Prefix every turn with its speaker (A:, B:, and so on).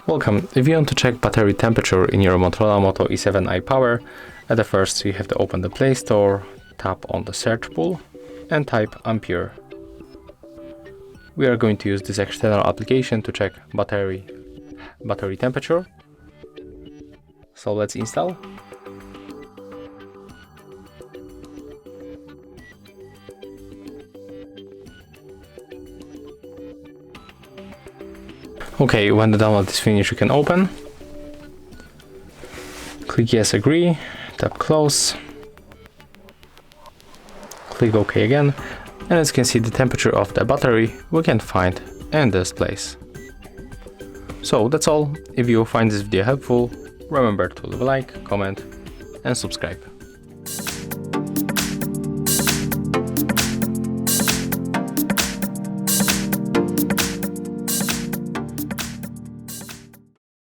A: Welcome. If you want to check battery temperature in your Motorola Moto E7i Power, at the first you have to open the Play Store, tap on the search pool and type Ampere. We are going to use this external application to check battery temperature. So let's install. Okay, when the download is finished, you can open. Click yes, agree, tap close, click OK again, and as you can see, the temperature of the battery we can find in this place. So that's all. If you find this video helpful, remember to leave a like, comment and subscribe.